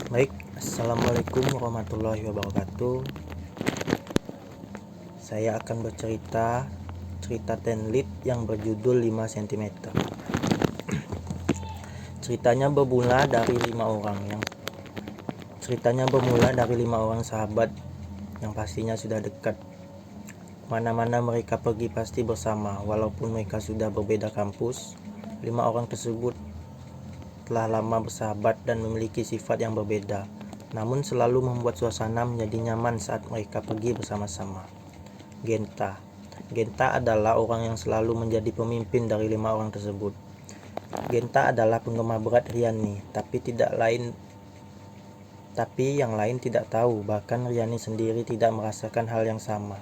Baik, Assalamualaikum warahmatullahi wabarakatuh. Saya akan cerita Tenlit yang berjudul 5 cm. Ceritanya bermula dari lima orang sahabat yang pastinya sudah dekat. Mana-mana mereka pergi pasti bersama, walaupun mereka sudah berbeda kampus. 5 orang tersebut telah lama bersahabat dan memiliki sifat yang berbeda, namun selalu membuat suasana menjadi nyaman saat mereka pergi bersama-sama. Genta adalah orang yang selalu menjadi pemimpin dari 5 orang tersebut. Genta adalah penggemar berat Riani, tapi yang lain tidak tahu, bahkan Riani sendiri tidak merasakan hal yang sama.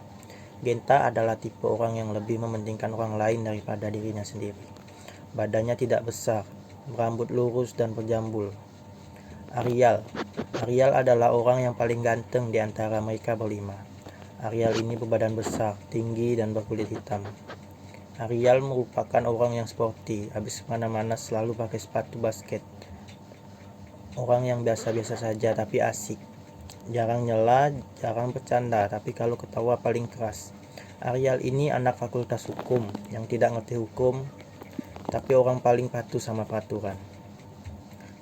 Genta adalah tipe orang yang lebih mementingkan orang lain daripada dirinya sendiri. Badannya tidak besar, berambut lurus dan berjambul. Arial adalah orang yang paling ganteng di antara mereka berlima. Arial ini berbadan besar, tinggi, dan berkulit hitam. Arial merupakan orang yang sporty, habis kemana-mana selalu pakai sepatu basket. Orang yang biasa-biasa saja tapi asik. Jarang nyela, jarang bercanda, tapi kalau ketawa paling keras. Arial ini anak fakultas hukum yang tidak ngerti hukum, tapi orang paling patuh sama peraturan.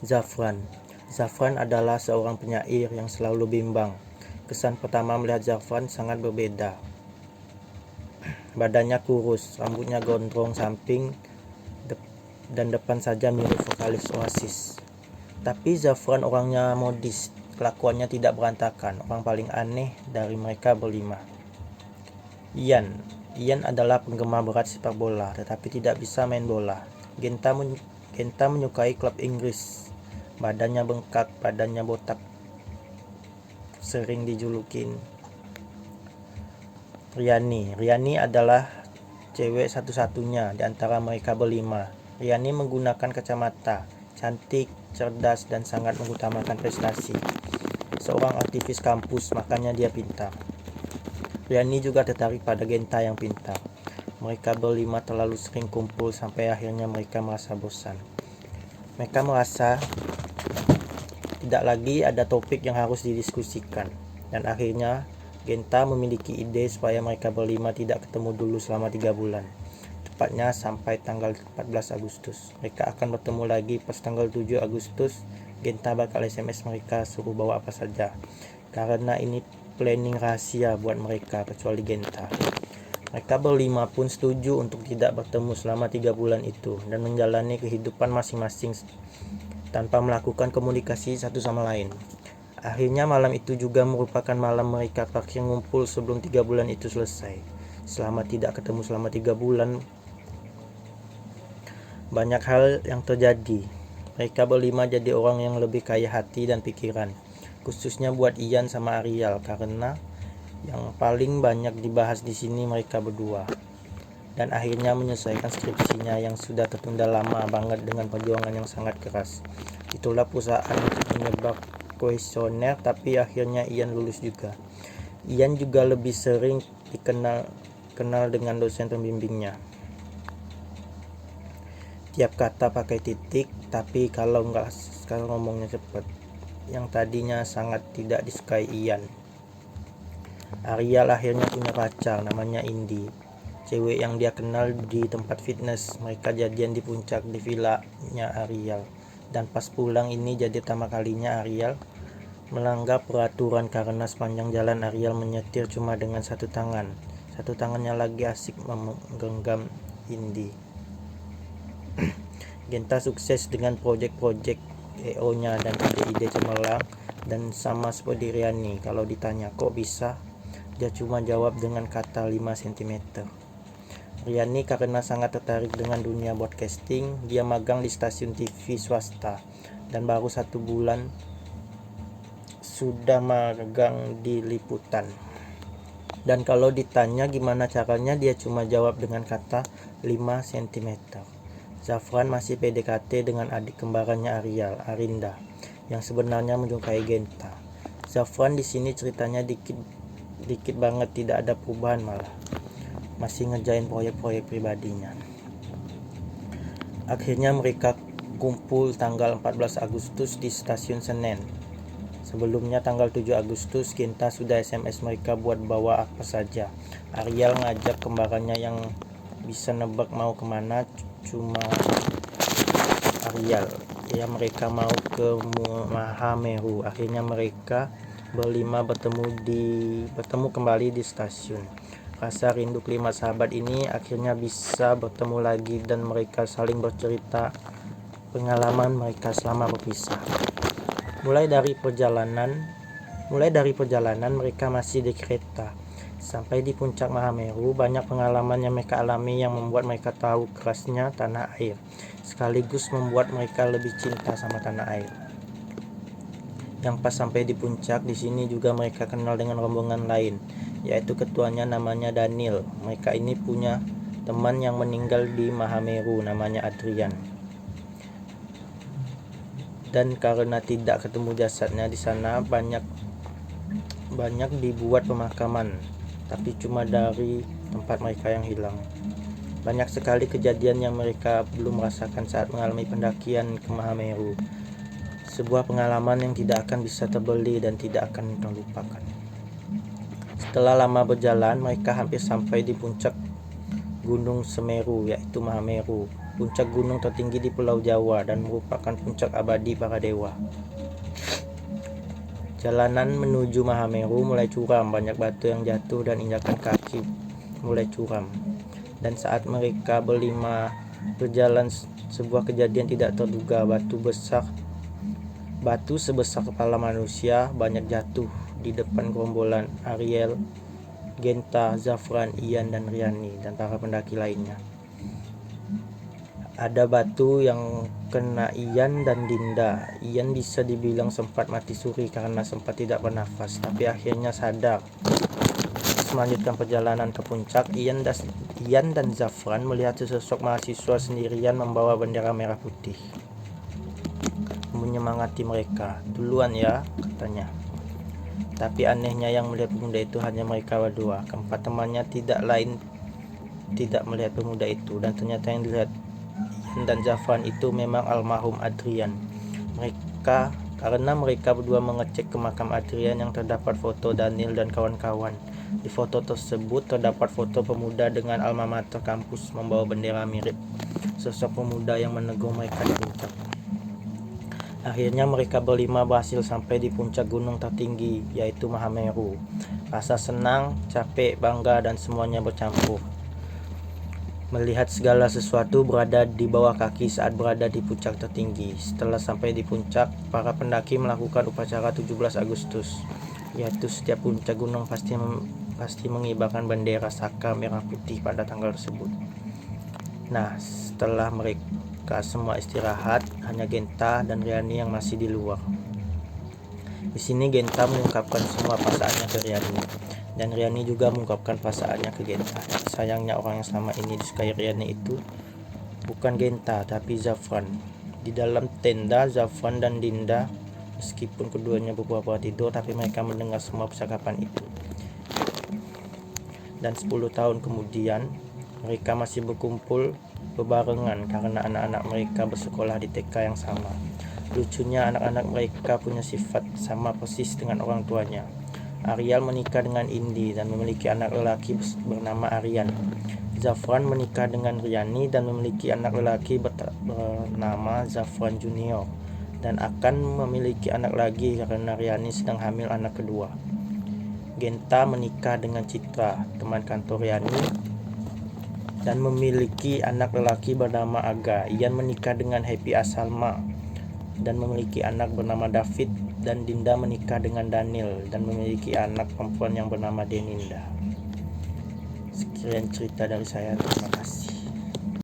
Zafran adalah seorang penyair yang selalu bimbang. Kesan pertama melihat Zafran sangat berbeda. Badannya kurus, rambutnya gondrong samping dan depan saja mirip vokalis Oasis. Tapi Zafran orangnya modis, kelakuannya tidak berantakan, orang paling aneh dari mereka berlima. Ian adalah penggemar berat sepak bola, tetapi tidak bisa main bola. Genta menyukai klub Inggris. Badannya bengkak, badannya botak, sering dijulukin Riani adalah cewek satu-satunya di antara mereka berlima. Riani menggunakan kacamata, cantik, cerdas, dan sangat mengutamakan prestasi. Seorang aktivis kampus, makanya dia pintar. Riani juga tertarik pada Genta yang pintar. Mereka berlima terlalu sering kumpul sampai akhirnya mereka merasa bosan. Mereka merasa tidak lagi ada topik yang harus didiskusikan, dan akhirnya Genta memiliki ide supaya mereka berlima tidak ketemu dulu selama 3 bulan. Tepatnya sampai tanggal 14 Agustus. Mereka akan bertemu lagi pas tanggal 7 Agustus. Genta bakal SMS mereka suruh bawa apa saja, karena ini planning rahasia buat mereka kecuali Genta. Mereka berlima pun setuju untuk tidak bertemu selama 3 bulan itu dan menjalani kehidupan masing-masing tanpa melakukan komunikasi satu sama lain. Akhirnya malam itu juga merupakan malam mereka terakhir ngumpul sebelum 3 bulan itu selesai. Selama tidak ketemu selama 3 bulan, banyak hal yang terjadi. Mereka berlima jadi orang yang lebih kaya hati dan pikiran, khususnya buat Ian sama Arial, karena yang paling banyak dibahas di sini mereka berdua. Dan akhirnya menyelesaikan skripsinya yang sudah tertunda lama banget dengan perjuangan yang sangat keras. Itulah perusahaan untuk menyebar kuesioner, tapi akhirnya Ian lulus juga. Ian juga lebih sering kenal dengan dosen pembimbingnya. Tiap kata pakai titik, tapi kalau ngomongnya cepat. Yang tadinya sangat tidak disukai Ian. Arial akhirnya punya pacar namanya Indi, cewek yang dia kenal di tempat fitness. Mereka jadian di puncak di villanya Arial. Dan pas pulang ini jadi pertama kalinya Arial melanggar peraturan karena sepanjang jalan Arial menyetir cuma dengan satu tangan. Satu tangannya lagi asik menggenggam Indi. Genta sukses dengan proyek-proyek EO-nya dan ide-ide cemerlang, dan sama seperti Riani, kalau ditanya kok bisa, dia cuma jawab dengan kata 5 cm. Riani karena sangat tertarik dengan dunia broadcasting, dia magang di stasiun TV swasta dan baru 1 bulan sudah magang di liputan. Dan kalau ditanya gimana caranya, dia cuma jawab dengan kata 5 cm. Zafran masih PDKT dengan adik kembarannya Arial, Arinda, yang sebenarnya menyukai Genta. Zafran di sini ceritanya dikit banget, tidak ada perubahan, malah masih ngerjain proyek-proyek pribadinya. Akhirnya mereka kumpul tanggal 14 Agustus di stasiun Senen. Sebelumnya tanggal 7 Agustus, Genta sudah SMS mereka buat bawa apa saja. Ariel ngajak kembarannya yang bisa nebak mau kemana, cuma Ariel. Ya, mereka mau ke Mahameru. Akhirnya mereka berlima bertemu kembali di stasiun. Rasa rindu kelima sahabat ini akhirnya bisa bertemu lagi dan mereka saling bercerita pengalaman mereka selama berpisah. Mulai dari perjalanan mereka masih di kereta. Sampai di puncak Mahameru, banyak pengalaman yang mereka alami yang membuat mereka tahu kerasnya tanah air, sekaligus membuat mereka lebih cinta sama tanah air. Yang pas sampai di puncak, di sini juga mereka kenal dengan rombongan lain, yaitu ketuanya namanya Daniel. Mereka ini punya teman yang meninggal di Mahameru, namanya Adrian. Dan karena tidak ketemu jasadnya di sana, banyak dibuat pemakaman, tapi cuma dari tempat mereka yang hilang. Banyak sekali kejadian yang mereka belum rasakan saat mengalami pendakian ke Mahameru. Sebuah pengalaman yang tidak akan bisa terbeli dan tidak akan terlupakan. Setelah lama berjalan, mereka hampir sampai di puncak Gunung Semeru, yaitu Mahameru, puncak gunung tertinggi di Pulau Jawa dan merupakan puncak abadi para dewa. Jalanan menuju Mahameru mulai curam, banyak batu yang jatuh dan injakan kaki mulai curam. Dan saat mereka berlima berjalan, sebuah kejadian tidak terduga. Batu sebesar kepala manusia banyak jatuh di depan gerombolan Ariel, Genta, Zafran, Ian, dan Riani, dan para pendaki lainnya. Ada batu yang kena Ian dan Dinda. Ian bisa dibilang sempat mati suri karena sempat tidak bernafas, tapi akhirnya sadar. Melanjutkan perjalanan ke puncak, Ian dan Zafran melihat sesosok mahasiswa sendirian membawa bendera merah putih. Menyemangati mereka, "Duluan ya," katanya. Tapi anehnya yang melihat pemuda itu hanya mereka berdua. Keempat temannya tidak melihat pemuda itu, dan ternyata yang dilihat Ian dan Zafran itu memang almarhum Adrian. Karena mereka berdua mengecek ke makam Adrian yang terdapat foto Daniel dan kawan-kawan. Di foto tersebut terdapat foto pemuda dengan alma mater kampus membawa bendera mirip sosok pemuda yang menegur mereka di puncak. Akhirnya mereka berlima berhasil sampai di puncak gunung tertinggi, yaitu Mahameru. Rasa senang, capek, bangga, dan semuanya bercampur. Melihat segala sesuatu berada di bawah kaki saat berada di puncak tertinggi. Setelah sampai di puncak, para pendaki melakukan upacara 17 Agustus, yaitu setiap puncak gunung pasti mengibarkan bendera saka merah putih pada tanggal tersebut. Nah, setelah mereka semua istirahat, hanya Genta dan Riani yang masih di luar. Di sini Genta mengungkapkan semua perasaannya ke Riani, dan Riani juga mengungkapkan perasaannya ke Genta. Sayangnya orang yang selama ini disukai Riani itu bukan Genta, tapi Zafran. Di dalam tenda, Zafran dan Dinda, meskipun keduanya berpura-pura tidur, tapi mereka mendengar semua percakapan itu. Dan 10 tahun kemudian, mereka masih berkumpul berbarengan karena anak-anak mereka bersekolah di TK yang sama. Lucunya, anak-anak mereka punya sifat sama persis dengan orang tuanya. Ariel menikah dengan Indi dan memiliki anak lelaki bernama Aryan. Zafran menikah dengan Riani dan memiliki anak lelaki bernama Zafran Junior, dan akan memiliki anak lagi karena Riani sedang hamil anak kedua. Genta menikah dengan Citra, teman kantor Riani, dan memiliki anak lelaki bernama Aga. Ian menikah dengan Happy Asalma dan memiliki anak bernama David, dan Dinda menikah dengan Daniel dan memiliki anak perempuan yang bernama Deninda. Sekian cerita dari saya, terima kasih.